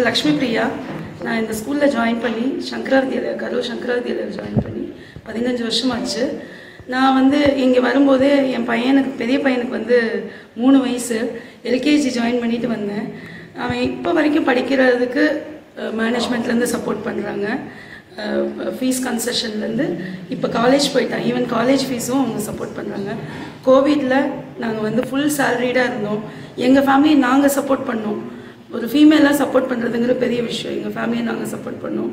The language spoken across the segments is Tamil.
லக்ஷ்மி பிரியா. நான் இந்த ஸ்கூலில் ஜாயின் பண்ணி கரூர் சங்கராவித்யாலயில் ஜாயின் பண்ணி 15 வருஷம் ஆச்சு. நான் இங்கே வரும்போதே என் பெரிய பையனுக்கு 3 வயசு, எல்கேஜி ஜாயின் பண்ணிட்டு வந்தேன். அவன் இப்போ வரைக்கும் படிக்கிறதுக்கு மேனேஜ்மெண்ட்லேருந்து சப்போர்ட் பண்ணுறாங்க. ஃபீஸ் கன்செஷன்லேருந்து இப்போ காலேஜ் போயிட்டான். ஈவன் காலேஜ் ஃபீஸும் அவங்க சப்போர்ட் பண்ணுறாங்க. கோவிடில் நாங்கள் ஃபுல் சேலரிடாக இருந்தோம். எங்கள் ஃபேமிலியை நாங்கள் சப்போர்ட் பண்ணோம். ஒரு ஃபீமேலாக சப்போர்ட் பண்ணுறதுங்கிற பெரிய விஷயம். எங்கள் ஃபேமிலியை நாங்கள் சப்போர்ட் பண்ணோம்.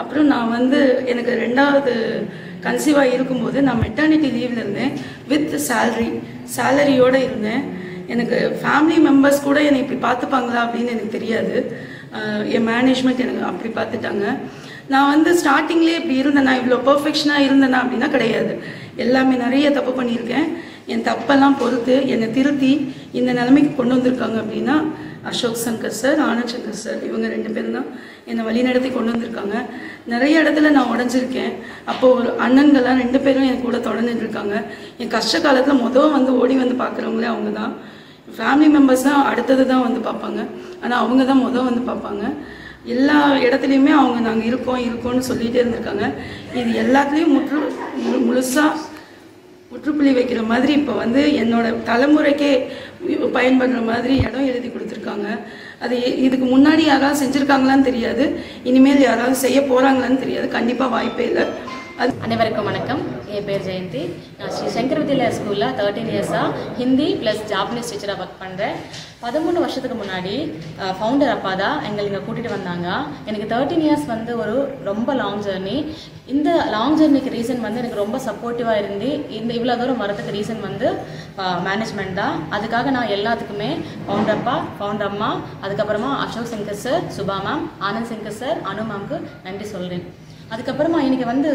அப்புறம் நான் எனக்கு 2வது கன்சீவாக இருக்கும்போது நான் மெட்டர்னிட்டி லீவில் இருந்தேன். வித் சேலரியோடு இருந்தேன். எனக்கு ஃபேமிலி மெம்பர்ஸ் கூட என்னை இப்படி பார்த்துப்பாங்களா அப்படின்னு எனக்கு தெரியாது. என் மேனேஜ்மெண்ட் எனக்கு அப்படி பார்த்துட்டாங்க. நான் ஸ்டார்டிங்லேயே இப்படி இருந்தேன்னா, இவ்வளோ பர்ஃபெக்ஷனாக இருந்தேனா அப்படின்னா கிடையாது. எல்லாமே நிறைய தப்பு பண்ணியிருக்கேன். என் தப்பெல்லாம் பொறுத்து என்னை திருத்தி இந்த நிலைமைக்கு கொண்டு வந்திருக்காங்க அப்படின்னா அசோக் சங்கர் சார், ஆனந்த் சங்கர் சார், இவங்க 2 பேரும் தான் என்னை வழிநடத்தி கொண்டு வந்திருக்காங்க. நிறைய இடத்துல நான் உடஞ்சிருக்கேன். அப்போது ஒரு அண்ணன்கள்லாம் 2 பேரும் என் கூட தொடர்ந்துட்டு இருக்காங்க. என் கஷ்ட காலத்தில் ஓடி பார்க்குறவங்களே அவங்க தான். ஃபேமிலி மெம்பர்ஸ் தான் அடுத்தது தான் பார்ப்பாங்க. ஆனால் அவங்க தான் பார்ப்பாங்க. எல்லா இடத்துலையுமே அவங்க நாங்கள் இருக்கோம்னு சொல்லிகிட்டே இருந்திருக்காங்க. இது எல்லாத்துலேயும் முழுசாக முற்றுப்புள்ளி வைக்கிற மாதிரி இப்போ என்னோட தலைமுறைக்கே பயன்படுற மாதிரி இடம் எழுதி கொடுத்துருக்காங்க. அது இதுக்கு முன்னாடி யாராவது செஞ்சுருக்காங்களான்னு தெரியாது, இனிமேல் யாராவது செய்ய போகிறாங்களான்னு தெரியாது. கண்டிப்பாக வாய்ப்பே இல்லை. அனைவருக்கும் வணக்கம். என் பேர் ஜெயந்தி. நான் ஸ்ரீ சங்கரவித்யாலயா ஸ்கூலில் 13 இயர்ஸாக ஹிந்தி ப்ளஸ் ஜாப்பனீஸ் டீச்சராக ஒர்க் பண்ணுறேன். 13 வருஷத்துக்கு முன்னாடி ஃபவுண்டர் அப்பா தான் எங்களை இங்கே கூட்டிகிட்டு வந்தாங்க. எனக்கு 13 இயர்ஸ் ஒரு ரொம்ப லாங் ஜேர்னி. இந்த லாங் ஜேர்னிக்கு ரீசன் எனக்கு ரொம்ப சப்போர்ட்டிவாக இருந்து இவ்வளோ தூரம் வரதுக்கு ரீசன் மேனேஜ்மெண்ட் தான். அதுக்காக நான் எல்லாத்துக்குமே ஃபவுண்டர் அப்பா, ஃபவுண்டர் அம்மா, அதுக்கப்புறமா Ashok Shankar sir, Subha ma'am, Anand Shankar sir, Anu மேம்க்கு நன்றி சொல்கிறேன். அதுக்கப்புறமா எனக்கு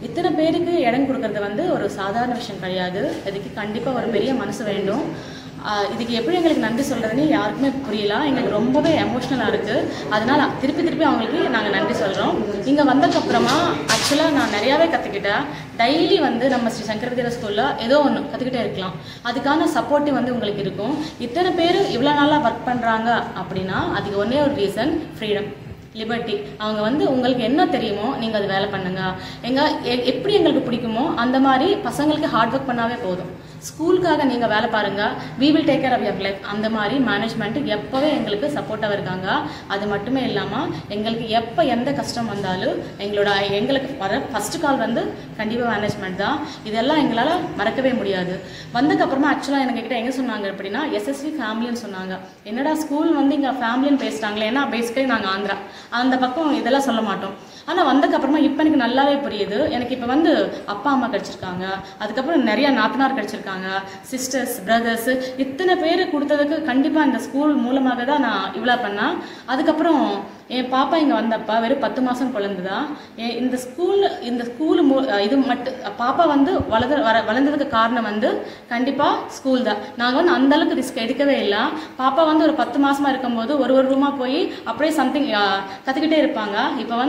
இத்தனை பேருக்கு இடம் கொடுக்கறது ஒரு சாதாரண விஷயம் கிடையாது. இதுக்கு கண்டிப்பாக ஒரு பெரிய மனசு வேண்டும். இதுக்கு எப்படி எங்களுக்கு நன்றி சொல்கிறதுன்னு யாருக்குமே புரியல. எங்களுக்கு ரொம்பவே எமோஷ்னலாக இருக்குது. அதனால் திருப்பி அவங்களுக்கு நாங்கள் நன்றி சொல்கிறோம். இங்கே வந்ததுக்கப்புறமா ஆக்சுவலாக நான் நிறையாவே கற்றுக்கிட்டேன். டெய்லி நம்ம ஸ்ரீ சங்கரவித்யாலயா ஸ்கூலில் ஏதோ ஒன்று கற்றுக்கிட்டே இருக்கலாம். அதுக்கான சப்போர்ட்டிவ் உங்களுக்கு இருக்கும். இத்தனை பேர் இவ்வளோ நாளாக ஒர்க் பண்ணுறாங்க அப்படின்னா அதுக்கு ஒன்றே ஒரு ரீசன், ஃப்ரீடம், லிபர்ட்டி. அவங்க உங்களுக்கு என்ன தெரியுமோ நீங்கள் அது வேலை பண்ணுங்கள். எப்படி எங்களுக்கு பிடிக்குமோ அந்த மாதிரி பசங்களுக்கு ஹார்ட் ஒர்க் பண்ணாவே போதும். ஸ்கூலுக்காக நீங்கள் வேலை பாருங்கள், we will take care of your life. அந்த மாதிரி மேனேஜ்மெண்ட்டு எப்போவே எங்களுக்கு சப்போர்ட்டாக இருக்காங்க. அது மட்டுமே இல்லாமல் எங்களுக்கு எப்போ எந்த கஷ்டம் வந்தாலும் எங்களுக்கு வர ஃபஸ்ட்டு கால் கண்டிப்பாக மேனேஜ்மெண்ட் தான். இதெல்லாம் எங்களால் மறக்கவே முடியாது. வந்ததுக்கப்புறமா ஆக்சுவலாக எங்ககிட்ட எங்கே சொன்னாங்க அப்படின்னா எஸ்எஸ்வி ஃபேமிலின்னு சொன்னாங்க. என்னடா ஸ்கூல் இங்கே ஃபேமிலின்னு பேசிட்டாங்களே, ஏன்னா பேசிக்கலி நாங்கள் ஆந்திரா, அந்த பக்கம் இதெல்லாம் சொல்ல மாட்டோம். ஆனால் வந்ததுக்கப்புறமா இப்போ எனக்கு நல்லாவே புரியுது. எனக்கு இப்போ அப்பா அம்மா கிடச்சிருக்காங்க, அதுக்கப்புறம் நிறையா நாத்தனார் கிடச்சிருக்காங்க, சிஸ்டர்ஸ், பிரதர்ஸ், இத்தனை பேர் கொடுத்ததுக்கு கண்டிப்பாக இந்த ஸ்கூல் மூலமாக தான் நான் இவ்வளோ பண்ணேன். அதுக்கப்புறம் என் பாப்பா இங்கே வந்தப்பா வெறும் 10 மாதம் குழந்தை தான். இந்த ஸ்கூல் இது மட்டும் பாப்பா வளர்ந்ததுக்கு காரணம் கண்டிப்பாக ஸ்கூல் தான். நாங்கள் அந்தளவுக்கு ரிஸ்க் எடுக்கவே இல்லை. பாப்பா ஒரு 10 மாதமாக இருக்கும்போது ஒரு ரூமாக போய் அப்படியே சம்திங் கற்றுக்கிட்டே இருப்பாங்க. இப்போ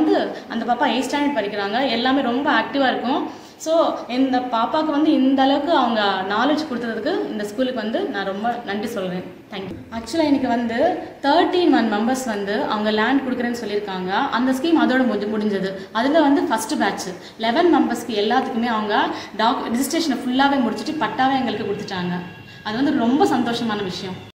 அந்த பாப்பா 8th ஸ்டாண்டர்ட் படிக்கிறாங்க. எல்லாமே ரொம்ப ஆக்டிவாக இருக்கும். ஸோ இந்த பாப்பாவுக்கு இந்த அளவுக்கு அவங்க நாலேஜ் கொடுத்ததுக்கு இந்த ஸ்கூலுக்கு நான் ரொம்ப நன்றி சொல்கிறேன். தேங்க்யூ. ஆக்சுவலாக எனக்கு 13 மெம்பர்ஸ் அவங்க லேண்ட் கொடுக்குறேன்னு சொல்லியிருக்காங்க. அந்த ஸ்கீம் அதோட முடிஞ்சது. அதில் ஃபஸ்ட்டு பேட்ச் 11 மெம்பர்ஸ்க்கு எல்லாத்துக்குமே அவங்க ரிஜிஸ்ட்ரேஷனை ஃபுல்லாகவே முடிச்சுட்டு பட்டாவே எங்களுக்கு கொடுத்துட்டாங்க. அது ரொம்ப சந்தோஷமான விஷயம்.